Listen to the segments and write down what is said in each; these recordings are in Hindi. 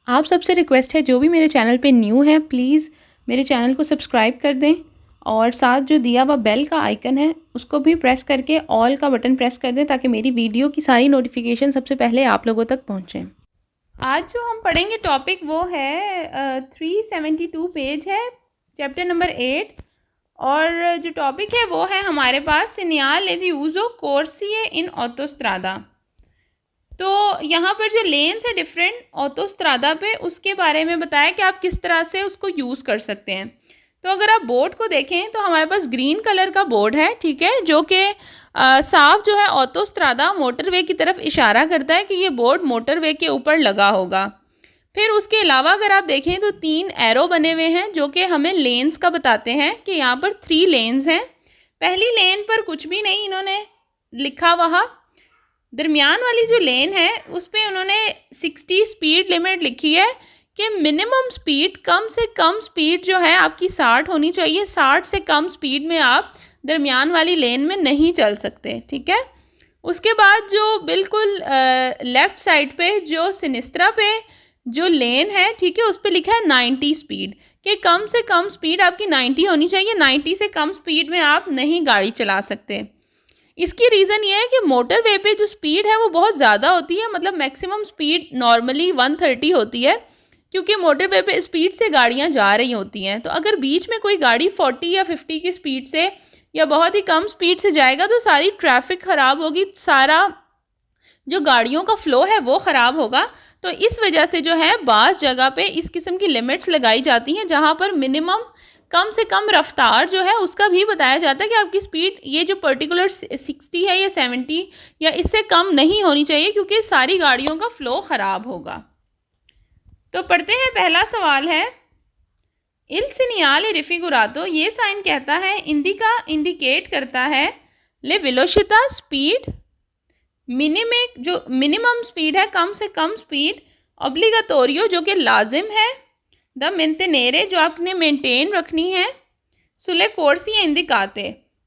आप सबसे रिक्वेस्ट है, जो भी मेरे चैनल पे न्यू है प्लीज़ मेरे चैनल को सब्सक्राइब कर दें और साथ जो दिया हुआ बेल का आइकन है उसको भी प्रेस करके ऑल का बटन प्रेस कर दें ताकि मेरी वीडियो की सारी नोटिफिकेशन सबसे पहले आप लोगों तक पहुँचें। आज जो हम पढ़ेंगे टॉपिक वो है 372 पेज है, चैप्टर नंबर 8 और जो टॉपिक है वो है हमारे पास सीनियाल द यूज़ो कोर्सिए इन ऑटोस्ट्रादा। तो यहाँ पर जो लेन्स है डिफरेंट ऑटोस्ट्रादा पे, उसके बारे में बताया कि आप किस तरह से उसको यूज़ कर सकते हैं। तो अगर आप बोर्ड को देखें तो हमारे पास ग्रीन कलर का बोर्ड है, ठीक है, जो कि साफ जो है ऑटोस्ट्रादा मोटरवे की तरफ इशारा करता है कि ये बोर्ड मोटरवे के ऊपर लगा होगा। फिर उसके अलावा अगर आप देखें तो 3 एरो बने हुए हैं जो कि हमें लेन्स का बताते हैं कि यहाँ पर 3 लेन्स हैं। पहली लेन पर कुछ भी नहीं इन्होंने लिखा, वहाँ दरमियान वाली जो लेन है उस पर उन्होंने 60 स्पीड लिमिट लिखी है कि मिनिमम स्पीड, कम से कम स्पीड जो है आपकी 60 होनी चाहिए। 60 से कम स्पीड में आप दरमियान वाली लेन में नहीं चल सकते, ठीक है। उसके बाद जो बिल्कुल लेफ़्ट साइड पे जो सिनिस्ट्रा पे जो लेन है, ठीक है, उस पर लिखा है 90 स्पीड कि कम से कम स्पीड आपकी 90 होनी चाहिए। 90 से कम स्पीड में आप नहीं गाड़ी चला सकते। इसकी रीज़न ये है कि मोटरवे पे जो स्पीड है वो बहुत ज़्यादा होती है, मतलब मैक्सिमम स्पीड नॉर्मली 130 होती है, क्योंकि मोटरवे पे स्पीड से गाड़ियाँ जा रही होती हैं। तो अगर बीच में कोई गाड़ी 40 या 50 की स्पीड से या बहुत ही कम स्पीड से जाएगा तो सारी ट्रैफिक ख़राब होगी, सारा जो गाड़ियों का फ़्लो है वो ख़राब होगा। तो इस वजह से जो है बाज़ जगह पे इस किस्म की लिमिट्स लगाई जाती हैं जहाँ पर मिनिमम कम से कम रफ्तार जो है उसका भी बताया जाता है कि आपकी स्पीड ये जो पर्टिकुलर 60 है या 70 या इससे कम नहीं होनी चाहिए, क्योंकि सारी गाड़ियों का फ़्लो ख़राब होगा। तो पढ़ते हैं, पहला सवाल है इल सीनियाले रिफिगुरातो, ये साइन कहता है इंडिका इंडिकेट करता है ले वेलोसिटी स्पीड जो मिनिमम स्पीड है, कम से कम स्पीड, ऑब्लिगाटोरियो जो कि लाजिम है, द मेंटेनेरे जो आपने मेंटेन रखनी है, सुले कोर्सिए इंडिकाते,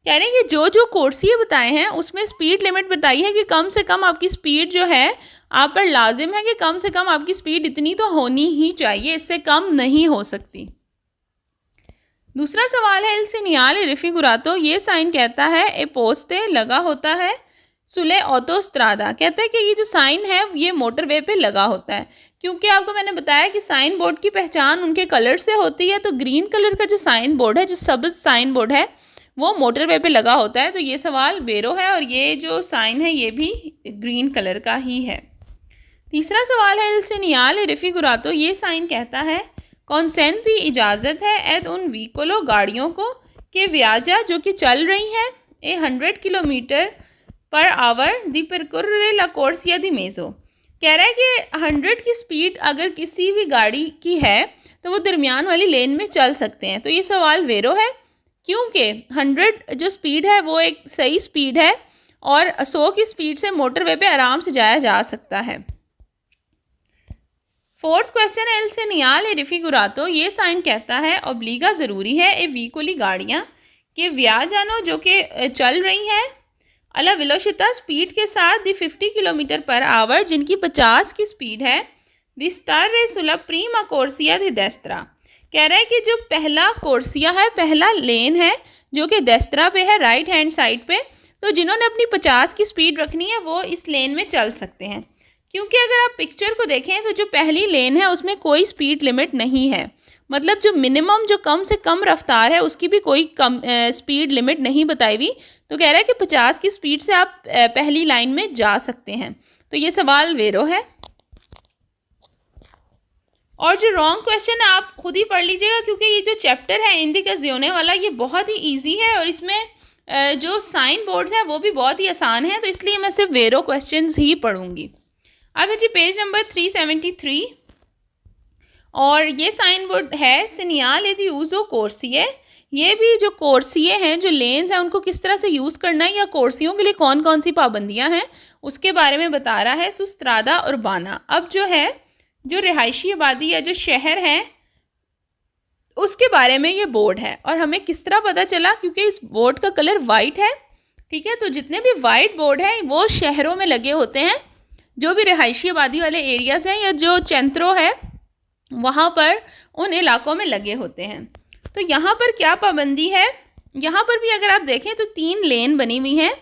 कह रहे हैं कि जो जो कोर्सिए बताए हैं उसमें स्पीड लिमिट बताई है कि कम से कम आपकी स्पीड जो है आप पर लाजिम है कि कम से कम आपकी स्पीड इतनी तो होनी ही चाहिए, इससे कम नहीं हो सकती। दूसरा सवाल है इल सीनियाले रिफिगुरातो, ये साइन कहता है ए पोस्टे लगा होता है, सुले ऑटोस्ट्रादा, कहता है कि ये जो साइन है ये मोटरवे पे लगा होता है, क्योंकि आपको मैंने बताया कि साइन बोर्ड की पहचान उनके कलर से होती है। तो ग्रीन कलर का जो साइन बोर्ड है, जो सब्ज साइन बोर्ड है, वो मोटरवे पे लगा होता है। तो ये सवाल वेरो है और ये जो साइन है ये भी ग्रीन कलर का ही है। तीसरा सवाल है इल सीनियाले रिफिगुरातो, ये साइन कहता है कॉन्सेंट की इजाज़त है एद उन व्हीकलों गाड़ियों को कि व्याजा जो कि चल रही हैं 100 किलोमीटर पर आवर दी परकुर्रे ला कोर्सिया दी मेज़ो, कह रहा है कि 100 की स्पीड अगर किसी भी गाड़ी की है तो वो दरमियान वाली लेन में चल सकते हैं। तो ये सवाल वेरो है, क्योंकि 100 जो स्पीड है वो एक सही स्पीड है और 100 की स्पीड से मोटरवे पे आराम से जाया जा सकता है। फोर्थ क्वेश्चन है इल सीनियाले रिफिगुरातो, ये साइन कहता है ऑब्लिगा ज़रूरी है ए व्हीकली गाड़ियाँ के व्याजानो जो कि चल रही हैं अला वेलोसिटी स्पीड के साथ दी 50 किलोमीटर पर आवर जिनकी 50 की स्पीड है, दी स्टारे सुला प्रीमा कोर्सिया दी डेस्त्रा, कह रहा है कि जो पहला कोर्सिया है, पहला लेन है जो कि डेस्त्रा पे है, राइट हैंड साइड पे, तो जिन्होंने अपनी 50 की स्पीड रखनी है वो इस लेन में चल सकते हैं। क्योंकि अगर आप पिक्चर को देखें तो जो पहली लेन है उसमें कोई स्पीड लिमिट नहीं है, मतलब जो मिनिमम जो कम से कम रफ्तार है उसकी भी कोई कम स्पीड लिमिट नहीं बताई हुई। तो कह रहा है कि 50 की स्पीड से आप पहली लाइन में जा सकते हैं। तो ये सवाल वेरो है। और जो रॉन्ग क्वेश्चन है आप खुद ही पढ़ लीजिएगा, क्योंकि ये जो चैप्टर है इंडिका ज़ियोने वाला ये बहुत ही ईजी है और इसमें जो साइन बोर्ड्स हैं वो भी बहुत ही आसान है, तो इसलिए मैं सिर्फ वेरो क्वेश्चन ही पढ़ूंगी। अब जी पेज नंबर 373 और ये साइन बोर्ड है सीनियाले दी यूज़ो कोर्सिए, ये भी जो कोर्सिए हैं, जो लेन्स हैं, उनको किस तरह से यूज़ करना है या कोर्सियों के लिए कौन कौन सी पाबंदियां हैं उसके बारे में बता रहा है सुस्त्रादा उर्बाना। अब जो है जो रिहायशी आबादी या जो शहर है उसके बारे में ये बोर्ड है और हमें किस तरह पता चला, क्योंकि इस बोर्ड का कलर वाइट है, ठीक है। तो जितने भी वाइट बोर्ड हैं वो शहरों में लगे होते हैं, जो भी रिहायशी आबादी वाले एरियाज़ हैं या जो चेंत्रो है वहाँ पर उन इलाकों में लगे होते हैं। तो यहाँ पर क्या पाबंदी है, यहाँ पर भी अगर आप देखें तो 3 लेन बनी हुई हैं,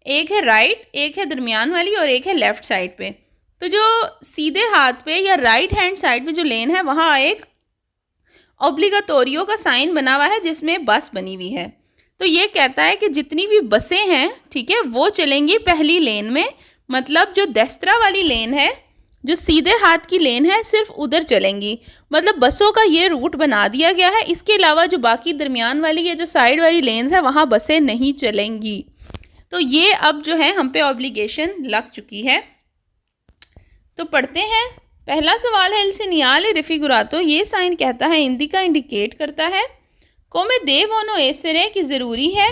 एक है राइट, एक है दरमियान वाली और एक है लेफ़्ट साइड पे। तो जो सीधे हाथ पे या राइट हैंड साइड पे जो लेन है वहाँ एक ऑब्लिगाटोरियो का साइन बना हुआ है जिसमें बस बनी हुई है। तो ये कहता है कि जितनी भी बसें हैं, ठीक है, वो चलेंगी पहली लेन में, मतलब जो देस्त्रा वाली लेन है, जो सीधे हाथ की लेन है, सिर्फ उधर चलेंगी। मतलब बसों का ये रूट बना दिया गया है। इसके अलावा जो बाकी दरमियान वाली या जो साइड वाली लेन्स है वहाँ बसें नहीं चलेंगी। तो ये अब जो है हम पे ऑब्लिगेशन लग चुकी है। तो पढ़ते हैं। पहला सवाल है, इल सेgnale raffigurato, ये साइन कहता है इंडिका इंडिकेट करता है come devono essere कि ज़रूरी है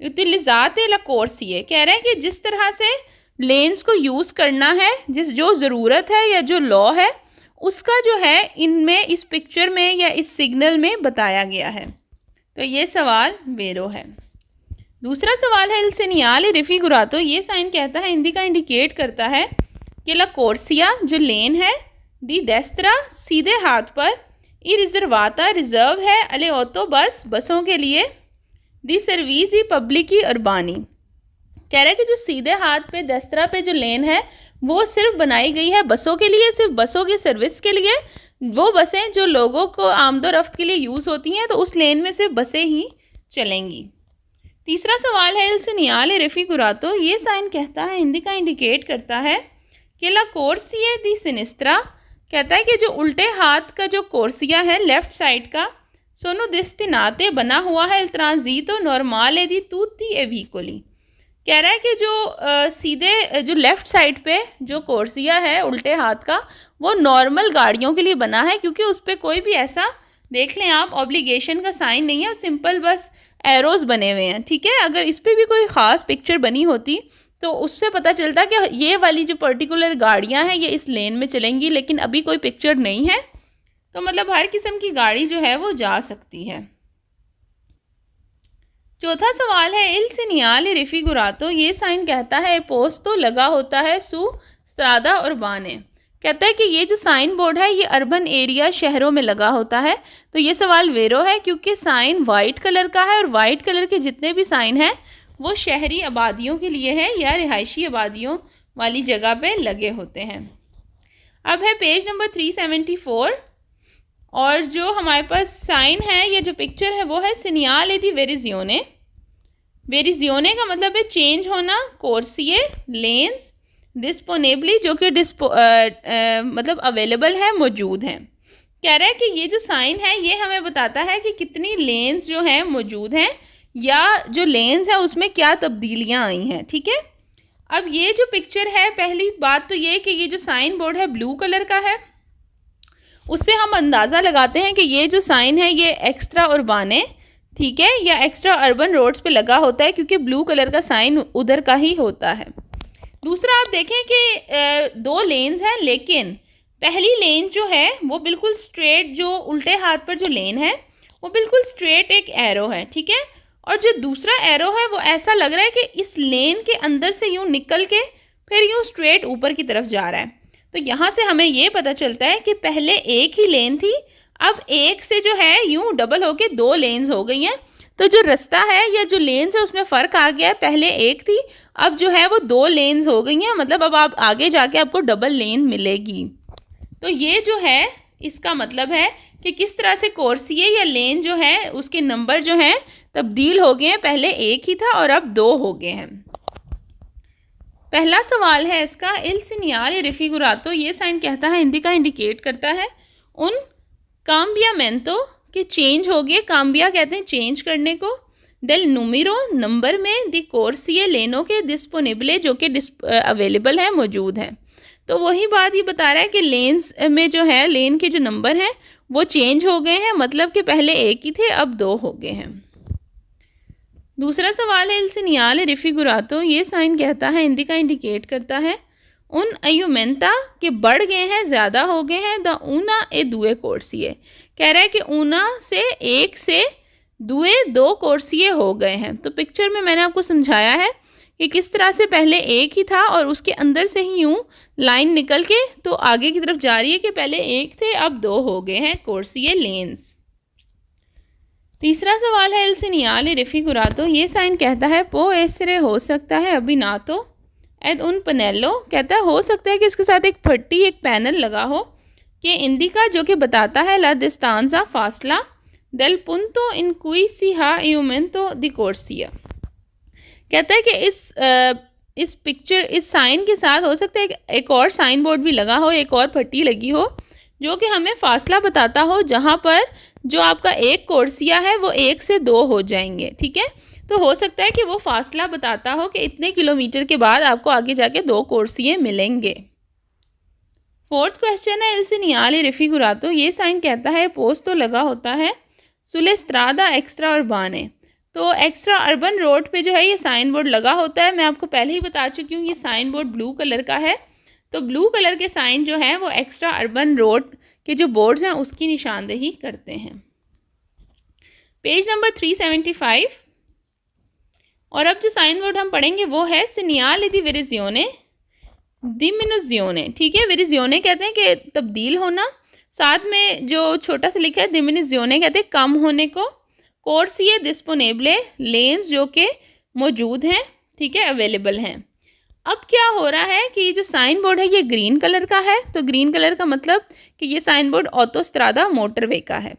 utilizzate la corsie, कह रहे हैं कि जिस तरह से लेंस को यूज़ करना है, जो ज़रूरत है या जो लॉ है उसका जो है इनमें इस पिक्चर में या इस सिग्नल में बताया गया है। तो ये सवाल वेरो है। दूसरा सवाल है, इल segnale raffigurato, ये साइन कहता है इंडिका इंडिकेट करता है कि ला कोर्सिया जो लेन है दी देस्त्रा सीधे हाथ पर, ई रिजर्वाता रिजर्व है, अले ऑटो बसों के लिए, दी सर्विस ई पब्लिकी अर्बानी, कह रहा है कि जो सीधे हाथ पे देस्त्रा पे जो लेन है वो सिर्फ बनाई गई है बसों के लिए, सिर्फ बसों की सर्विस के लिए। वो बसें जो लोगों को आमदोरफ्त के लिए यूज़ होती हैं तो उस लेन में सिर्फ बसें ही चलेंगी। तीसरा सवाल है, इल segnale raffigurato, ये साइन कहता है इंडिका इंडिकेट करता है कि ला कोर्सिया दी सिनिस्त्रा, कहता है कि जो उल्टे हाथ का जो कोर्सिया है लेफ्ट साइड का, सोनो destinate बना हुआ है il transito normale di tutti e vicoli, कह रहा है कि जो सीधे जो लेफ्ट साइड पे जो कोर्सिया है उल्टे हाथ का वो नॉर्मल गाड़ियों के लिए बना है, क्योंकि उस पर कोई भी ऐसा देख लें आप ऑब्लिगेशन का साइन नहीं है, सिंपल बस एरोज बने हुए हैं। ठीक है, अगर इस पर भी कोई ख़ास पिक्चर बनी होती तो उससे पता चलता कि ये वाली जो पर्टिकुलर गाड़ियां हैं ये इस लेन में चलेंगी, लेकिन अभी कोई पिक्चर नहीं है तो मतलब हर किस्म की गाड़ी जो है वो जा सकती है। चौथा सवाल है, इल segnale raffigurato, ये साइन कहता है पोस्तो लगा होता है सु स्ट्रादा उर्बाने, कहता है कि ये जो साइन बोर्ड है ये अर्बन एरिया शहरों में लगा होता है। तो ये सवाल वेरो है क्योंकि साइन वाइट कलर का है और वाइट कलर के जितने भी साइन हैं वो शहरी आबादियों के लिए है या रिहायशी आबादियों वाली जगह पे लगे होते हैं। अब है पेज नंबर 374 और जो हमारे पास साइन है या जो पिक्चर है वो है segnale di verizione। वेरिजियोने का मतलब है चेंज होना, कोर्सिए लेंस, डिस्पोनेबली जो कि मतलब अवेलेबल है, मौजूद हैं। कह रहा है कि ये जो साइन है ये हमें बताता है कि कितनी लेंस जो हैं मौजूद हैं या जो लेंस है उसमें क्या तब्दीलियां आई हैं। ठीक है, अब ये जो पिक्चर है, पहली बात तो ये कि ये जो साइन बोर्ड है ब्लू कलर का है, उससे हम अंदाज़ा लगाते हैं कि ये जो साइन है ये एक्स्ट्रा उर्बाने, ठीक है, या एक्स्ट्रा अर्बन रोड्स पे लगा होता है क्योंकि ब्लू कलर का साइन उधर का ही होता है। दूसरा आप देखें कि 2 लेन्स हैं, लेकिन पहली लेन जो है वो बिल्कुल स्ट्रेट, जो उल्टे हाथ पर जो लेन है वो बिल्कुल स्ट्रेट एक एरो है। ठीक है, और जो दूसरा एरो है वो ऐसा लग रहा है कि इस लेन के अंदर से यूँ निकल के फिर यूँ स्ट्रेट ऊपर की तरफ जा रहा है। तो यहाँ से हमें ये पता चलता है कि पहले एक ही लेन थी, अब एक से जो है यूँ डबल होके 2 लेन्स हो गई हैं। तो जो रास्ता है या जो लेन्स है उसमें फ़र्क आ गया है, पहले एक थी अब जो है वो 2 लेन्स हो गई हैं, मतलब अब आप आगे जाके आपको डबल लेन मिलेगी। तो ये जो है इसका मतलब है कि किस तरह से कोर्सिए या लेन जो है उसके नंबर जो हैं तब्दील हो गए हैं, पहले एक ही था और अब 2 हो गए हैं। पहला सवाल है इसका, इल segnale raffigurato, ये साइन कहता है इंडिका इंडिकेट करता है उन cambiamento कि चेंज हो गए, काम्बिया कहते हैं चेंज करने को, डेल नूमेरो नंबर में, दी कोर्सिए लेनों के डिस्पोनेबले जो कि अवेलेबल है, मौजूद हैं। तो वही बात ये बता रहा है कि लेन्स में जो है लेन के जो नंबर हैं वो चेंज हो गए हैं, मतलब कि पहले एक ही थे अब 2 हो गए हैं। दूसरा सवाल है, इल segnale raffigurato, ये साइन कहता है इंडिका इंडिकेट करता है उन अयुमेंता के बढ़ गए हैं, ज़्यादा हो गए हैं, द ऊना ए दुए कोर्सिए, कह रहा है कि ऊना से एक से दुए 2 कोर्सिए हो गए हैं। तो पिक्चर में मैंने आपको समझाया है कि किस तरह से पहले एक ही था और उसके अंदर से ही यूं लाइन निकल के तो आगे की तरफ जा रही है कि पहले एक थे अब दो हो गए हैं कोर्सिए लेन्स। तीसरा सवाल है एल सीनियाले रिफिगुरातो, ये साइन कहता है पो एसरे हो सकता है अभी ना तो एद उन पनेलो, कहता है हो सकता है कि इसके साथ एक पट्टी एक पैनल लगा हो कि इंडिका जो कि बताता है ला डिस्टांजा फासला del punto in cui si ha aumento di corsia। कहता है कि इस पिक्चर इस साइन के साथ हो सकता है एक और साइन बोर्ड भी लगा हो, एक और पट्टी लगी हो जो कि हमें फासला बताता हो जहाँ पर जो आपका एक कोर्सिया है वो 1 से 2 हो जाएंगे। ठीक है, तो हो सकता है कि वो फासला बताता हो कि इतने किलोमीटर के बाद आपको आगे जाके 2 कोर्सिए मिलेंगे। फोर्थ क्वेश्चन है एल सीनियाले रिफिगुरातो, ये साइन कहता है पोस्ट तो लगा होता है सुले स्ट्रादा एक्स्ट्रा अर्बाने, तो एक्स्ट्रा अर्बन रोड पे जो है ये साइन बोर्ड लगा होता है। मैं आपको पहले ही बता चुकी हूँ ये साइन बोर्ड ब्लू कलर का है, तो ब्लू कलर के साइन जो है वो एक्स्ट्रा अर्बन रोड के जो बोर्ड्स हैं उसकी निशानदेही करते हैं। Page number 375। और अब जो साइन बोर्ड हम पढ़ेंगे वो है सीनियाले दी वेरिजियोने डिमिनुजियोने। ठीक है, वेरिजियोने कहते हैं कि तब्दील होना, साथ में जो छोटा सा लिखा है डिमिनुजियोने कहते हैं कम होने को, कोर्सिए डिस्पोनेबले लेन्स जो कि मौजूद हैं, ठीक है, अवेलेबल हैं। अब क्या हो रहा है कि जो साइन बोर्ड है ये ग्रीन कलर का है, तो ग्रीन कलर का मतलब कि ये साइन बोर्ड ऑटोस्ट्रादा मोटरवे का है।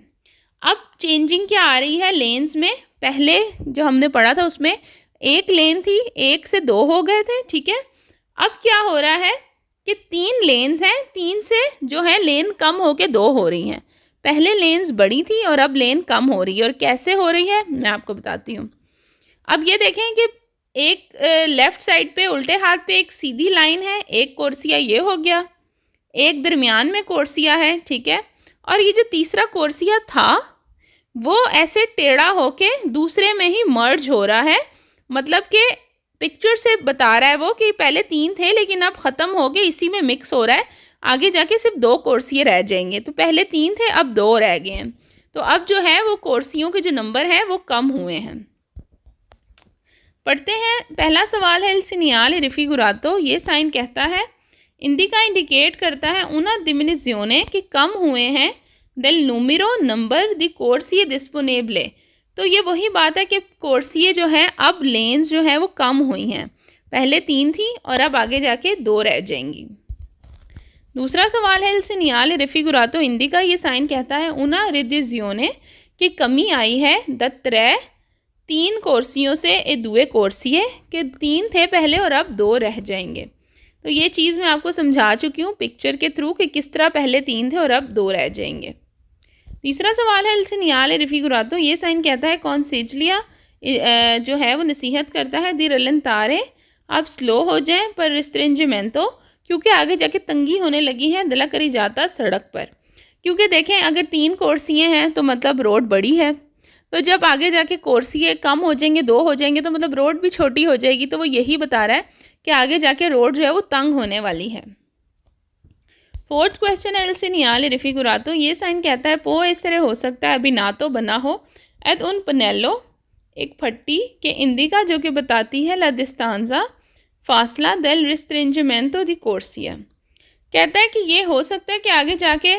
अब चेंजिंग क्या आ रही है लेन्स में, पहले जो हमने पढ़ा था उसमें एक लेन थी 1 से 2 हो गए थे। ठीक है, अब क्या हो रहा है कि 3 लेन्स हैं, 3 से जो है लेन कम होके 2 हो रही हैं। पहले लेन्स बड़ी थी और अब लेन कम हो रही है, और कैसे हो रही है मैं आपको बताती हूँ। अब ये देखें कि एक लेफ़्ट साइड पे उल्टे हाथ पे एक सीधी लाइन है, एक कोर्सिया ये हो गया, एक दरमियान में कोर्सिया है, ठीक है, और ये जो तीसरा कोर्सिया था वो ऐसे टेढ़ा होके दूसरे में ही मर्ज हो रहा है। मतलब कि पिक्चर से बता रहा है वो कि पहले 3 थे लेकिन अब ख़त्म हो गए, इसी में मिक्स हो रहा है, आगे जाके सिर्फ 2 कोर्सिए रह जाएंगे। तो पहले 3 थे अब 2 रह गए हैं, तो अब जो है वो कोर्सियों के जो नंबर हैं वो कम हुए हैं। पढ़ते हैं, पहला सवाल है एल सीनियाले रिफिगुरातो, ये साइन कहता है इंडिका इंडिकेट करता है उना डिमिनुजियोने कि कम हुए हैं del número नंबर दी कोर्सिए डिस्पोनेबले, तो ये वही बात है कि कोर्सिए जो है अब लेन्स जो है वो कम हुई हैं, पहले 3 थी और अब आगे जाके 2 रह जाएंगी। दूसरा सवाल है एल सीनियाले रिफिगुरातो इंडिका, ये साइन कहता है उना रिडिजियोने की कमी आई है द 3 कोर्सियों से ए 2 कोर्सिए के 3 थे पहले और अब 2 रह जाएंगे। तो ये चीज़ मैं आपको समझा चुकी हूँ पिक्चर के थ्रू कि किस तरह पहले 3 थे और अब 2 रह जाएंगे। तीसरा सवाल है एल सीनियाले रिफिगुरातो, ये साइन कहता है कॉन्सिजलिया जो है वो नसीहत करता है दी रलंतारे आप स्लो हो जाएं पर रिस्ट्रेंजमेंटो, क्योंकि आगे जाके तंगी होने लगी है दिला करी जाता सड़क पर। क्योंकि देखें अगर 3 कोर्सिए हैं तो मतलब रोड बड़ी है, तो जब आगे जाके कोर्सिए कम हो जाएंगे 2 हो जाएंगे तो मतलब रोड भी छोटी हो जाएगी, तो वो यही बता रहा है कि आगे जाके रोड जो है वो तंग होने वाली है। फोर्थ क्वेश्चन है एल सीनियाले रिफिगुरातो, ये साइन कहता है पो इस तरह हो सकता है अभी ना तो बना हो एद उन पनेलो एक फट्टी के इंडिका जो कि बताती है ला डिस्टांजा फासला del रिस्ट्रेंजमेंटो दी कोर्सिया। कहता है कि ये हो सकता है कि आगे जाके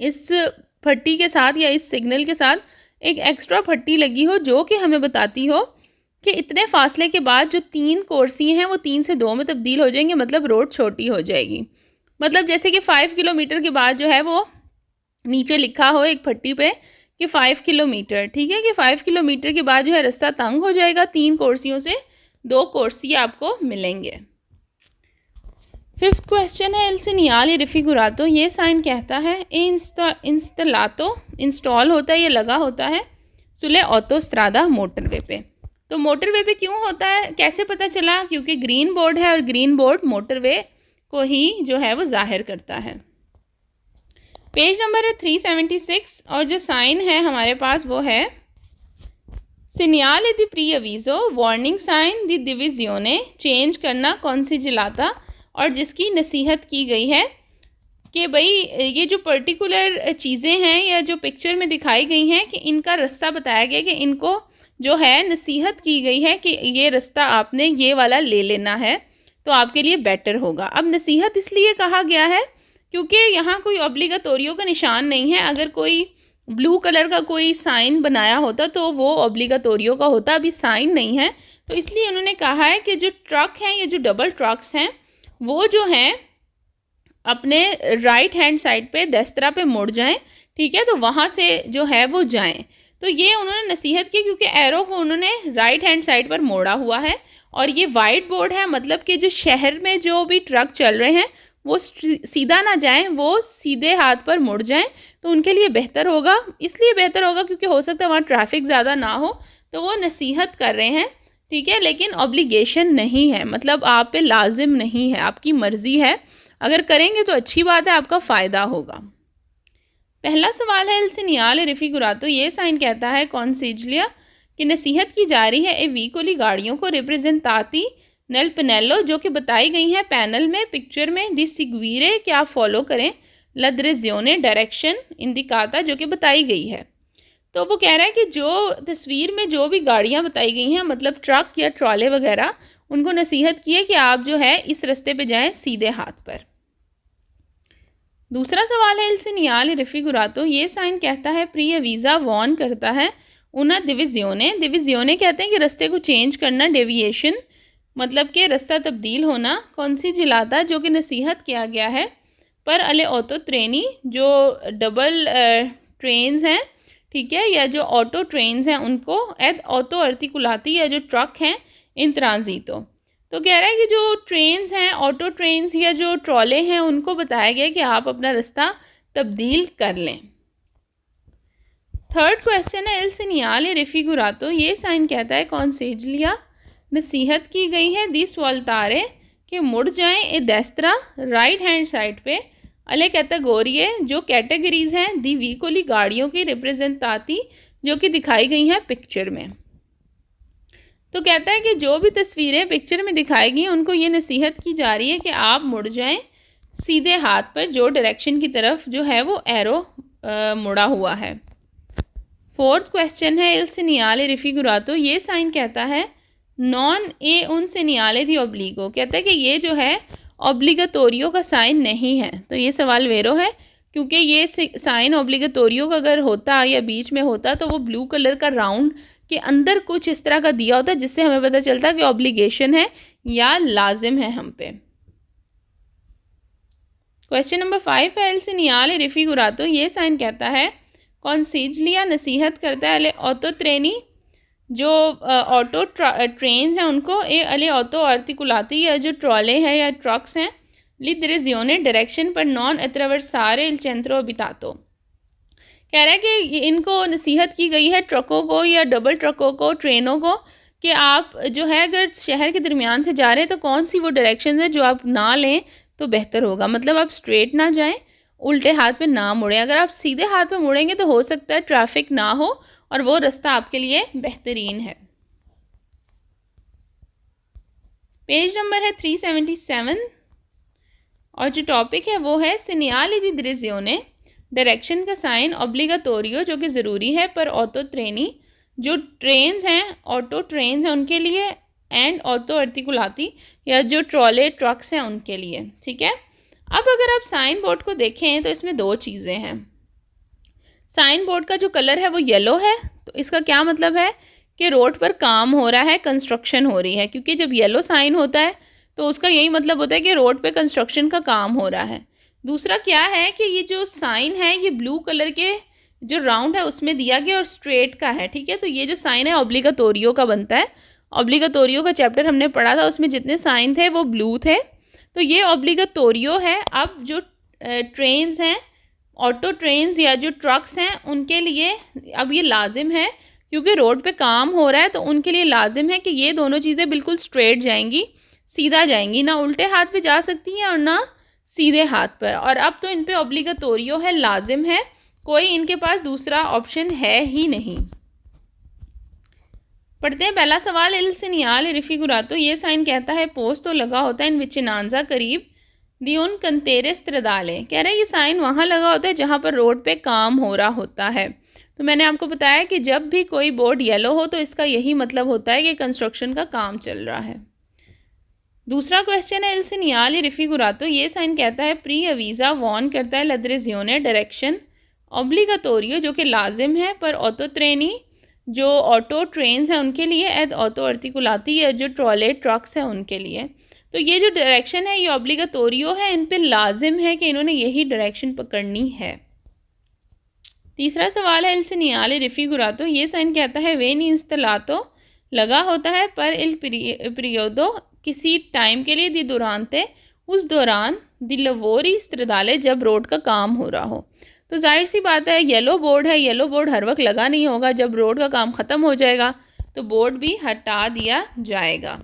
इस फट्टी के साथ या इस सिग्नल के साथ एक एक्स्ट्रा फट्टी लगी हो जो कि हमें बताती हो कि इतने फासले के बाद जो 3 कोर्सिए हैं वो 3 से 2 में तब्दील हो जाएंगे, मतलब रोड छोटी हो जाएगी। मतलब जैसे कि 5 किलोमीटर के बाद जो है वो नीचे लिखा हो एक फट्टी पे कि 5 किलोमीटर, ठीक है, कि 5 किलोमीटर के बाद जो है रास्ता तंग हो जाएगा, 3 कोर्सियों से 2 कोर्सिए आपको मिलेंगे। फिफ्थ क्वेश्चन है एल सीनियाले रिफिगुरातो, ये साइन कहता है इंस्टॉलातो इंस्टॉल होता है, ये लगा होता है सुले ऑटोस्ट्रादा मोटरवे पे। तो मोटरवे पे क्यों होता है, कैसे पता चला, क्योंकि ग्रीन बोर्ड है और ग्रीन बोर्ड मोटरवे को ही जो है वो जाहिर करता है। पेज नंबर है 376 और जो साइन है हमारे पास वो है सीनियाले दी प्री अवीज़ो वार्निंग साइन दी डिविजियोने चेंज करना कौन सी जिलाता, और जिसकी नसीहत की गई है कि भाई ये जो पर्टिकुलर चीज़ें हैं या जो पिक्चर में दिखाई गई हैं कि इनका रास्ता बताया गया कि इनको जो है नसीहत की गई है कि ये रास्ता आपने ये वाला ले लेना है तो आपके लिए बेटर होगा। अब नसीहत इसलिए कहा गया है क्योंकि यहाँ कोई ऑब्लिगाटोरियो का निशान नहीं है। अगर कोई ब्लू कलर का कोई साइन बनाया होता तो वो ऑब्लिगाटोरियो का होता, अभी साइन नहीं है, तो इसलिए उन्होंने कहा है कि जो ट्रक हैं, ये जो डबल ट्रक्स हैं, वो जो हैं अपने राइट हैंड साइड पे दस्तरा पे मुड़ जाएं, ठीक है, तो वहाँ से जो है वो जाएं। तो ये उन्होंने नसीहत की क्योंकि एरो को उन्होंने राइट हैंड साइड पर मोड़ा हुआ है और ये वाइट बोर्ड है, मतलब कि जो शहर में जो भी ट्रक चल रहे हैं वो सीधा ना जाएं, वो सीधे हाथ पर मुड़ जाएं, तो उनके लिए बेहतर होगा। इसलिए बेहतर होगा क्योंकि हो सकता है वहाँ ट्रैफिक ज़्यादा ना हो, तो वो नसीहत कर रहे हैं, ठीक है, लेकिन ऑब्लिगेशन नहीं है, मतलब आप पे लाजिम नहीं है, आपकी मर्ज़ी है। अगर करेंगे तो अच्छी बात है, आपका फ़ायदा होगा। पहला सवाल है, इल सीनियाले रिफिगुरातो, ये साइन कहता है कॉन्सिग्लिया कि नसीहत की जा रही है ए वीकोली गाड़ियों को रिप्रेजेंटाती नेल पेनेलो, जो कि बताई गई हैं पैनल में, पिक्चर में, दी सिग्वीरे क्या आप फॉलो करें, लद्रेजियोने डायरेक्शन इंडिकाता जो कि बताई गई है। तो वो कह रहा है कि जो तस्वीर में जो भी गाड़ियाँ बताई गई हैं, मतलब ट्रक या ट्रॉले वगैरह, उनको नसीहत की है कि आप जो है इस रास्ते पे जाएं सीधे हाथ पर। दूसरा सवाल है, इल सीनियाले रिफिगुरातो, ये साइन कहता है प्री वीज़ा वॉर्न करता है उना डिविजियोने, डिविजियोने कहते हैं कि रास्ते को चेंज करना, डेविएशन मतलब कि रास्ता तब्दील होना, कौन सी जिलाता जो कि नसीहत किया गया है पर अले ऑटो ट्रेनी, जो डबल ट्रेन्स हैं, ठीक है, या जो ऑटो ट्रेन्स हैं उनको, एद ऑटो अर्टिकुलाती या जो ट्रक हैं इन ट्रांजिटो। तो कह रहा है कि जो ट्रेन्स हैं, ऑटो ट्रेन्स या जो ट्रॉले हैं, उनको बताया गया कि आप अपना रास्ता तब्दील कर लें। थर्ड क्वेश्चन है, इल सीनियाले रिफिगुरातो, ये साइन कहता है कॉन्सिग्लिया नसीहत की गई है दी स्वल्तारे कि मुड़ जाएं ए देस्त्रा राइट हैंड साइड पे अले कैटेगोरिये जो कैटेगरीज हैं दी वीकोली गाड़ियों की रिप्रेजेंटाती जो कि दिखाई गई हैं पिक्चर में। तो कहता है कि जो भी तस्वीरें पिक्चर में दिखाई गई उनको ये नसीहत की जा रही है कि आप मुड़ जाएं सीधे हाथ पर, जो डायरेक्शन की तरफ जो है वो एरो मुड़ा हुआ है। फोर्थ क्वेश्चन है, इल सीनियाले रिफिगुरातो, ये साइन कहता है नॉन ए उन सीनियाले दी ऑब्लिगो, कहता है कि ये जो है ऑब्लिगाटोरियो का साइन नहीं है। तो ये सवाल वेरो है क्योंकि ये साइन ऑब्लिगाटोरियो का अगर होता या बीच में होता तो वो ब्लू कलर का राउंड के अंदर कुछ इस तरह का दिया होता जिससे हमें पता चलता कि ऑब्लिगेशन है या लाजिम है हम पे। क्वेश्चन नंबर 5 है, इल सीनियाले रिफिगुरातो, ये साइन कहता है कॉन्सिग्लिया नसीहत करता है अले ऑटो ट्रेनी जो ऑटो ट्रेन्स हैं उनको, ए अले ऑटो आर्टिकुलाती या जो ट्रॉले हैं या ट्रक्स हैं, ली डिरेजियोने डायरेक्शन पर नॉन अट्रावर्सारे इल सेंट्रो अबिटातो, कह रहा है कि इनको नसीहत की गई है ट्रकों को या डबल ट्रकों को, ट्रेनों को, कि आप जो है अगर शहर के दरमियान से जा रहे हैं तो कौन सी वो डायरेक्शन है जो आप ना लें तो बेहतर होगा, मतलब आप स्ट्रेट ना जाएं, उल्टे हाथ पे ना मुड़ें। अगर आप सीधे हाथ पे मुड़ेंगे तो हो सकता है ट्रैफिक ना हो और वो रास्ता आपके लिए बेहतरीन है। पेज नंबर है 377 और जो टॉपिक है वो है सीनियाले दी डिरेजियोने, डायरेक्शन का साइन ऑब्लिगाटोरियो जो कि ज़रूरी है पर ऑटो ट्रेनी जो ट्रेन्स हैं, ऑटो ट्रेन्स हैं उनके लिए, एंड ऑटो आर्टिकुलाती या जो ट्रॉले ट्रक्स हैं उनके लिए, ठीक है। अब अगर आप साइन बोर्ड को देखें तो इसमें दो चीज़ें हैं। साइन बोर्ड का जो कलर है वो येलो है, तो इसका क्या मतलब है कि रोड पर काम हो रहा है, कंस्ट्रक्शन हो रही है, क्योंकि जब येलो साइन होता है तो उसका यही मतलब होता है कि रोड पे कंस्ट्रक्शन का काम हो रहा है। दूसरा क्या है कि ये जो साइन है ये ब्लू कलर के जो राउंड है उसमें दिया गया और स्ट्रेट का है, ठीक है। तो ये जो साइन है ऑब्लिगाटोरियो का बनता है। ऑब्लिगाटोरियो का चैप्टर हमने पढ़ा था, उसमें जितने साइन थे वो ब्लू थे, तो ये ऑब्लिगाटोरियो है। अब जो ट्रेन्स हैं, ऑटो ट्रेन्स या जो ट्रक्स हैं उनके लिए अब ये लाजिम है क्योंकि रोड पे काम हो रहा है, तो उनके लिए लाजिम है कि ये दोनों चीज़ें बिल्कुल स्ट्रेट जाएंगी, सीधा जाएंगी, ना उल्टे हाथ पे जा सकती हैं और ना सीधे हाथ पर। और अब तो इन पे ऑब्लिगाटोरियो है, लाजिम है, कोई इनके पास दूसरा ऑप्शन है ही नहीं। पढ़ते हैं पहला सवाल, इल सीनियाले रिफिगुरातो, ये साइन कहता है पोस्ट तो लगा होता है इन विचिनांजा करीब दी उन कंतेरे स्त्रदाले, कह रहे हैं ये साइन वहाँ लगा होता है जहाँ पर रोड पे काम हो रहा होता है। तो मैंने आपको बताया कि जब भी कोई बोर्ड येलो हो तो इसका यही मतलब होता है कि कंस्ट्रक्शन का काम चल रहा है। दूसरा क्वेश्चन है, इल सीनियाल रिफिगुरातो, ये साइन कहता है प्री अवीज़ा वॉर्न करता है लद्रेजियोने डायरेक्शन ऑब्लिगातोरियो जो कि लाजिम है, पर ऑटो ट्रेनी जो ऑटो ट्रेन्स हैं उनके लिए, एद ऑटो अर्टिकुलाती या जो ट्रॉले ट्रक्स हैं उनके लिए। तो ये जो डायरेक्शन है ये ऑब्लिगातोरियो है, इन पे लाजिम है कि इन्होंने यही डायरेक्शन पकड़नी है। तीसरा सवाल है, इल सीनियाल रिफिगुरातो, ये साइन कहता है वे नी इंस्टलातो, लगा होता है पर इल पीरियोडो किसी टाइम के लिए, दी दुरानते उस दौरान, दी लवोरी स्त्रदाले जब रोड का काम हो रहा हो। तो जाहिर सी बात है येलो बोर्ड है, येलो बोर्ड हर वक्त लगा नहीं होगा, जब रोड का काम ख़त्म हो जाएगा तो बोर्ड भी हटा दिया जाएगा।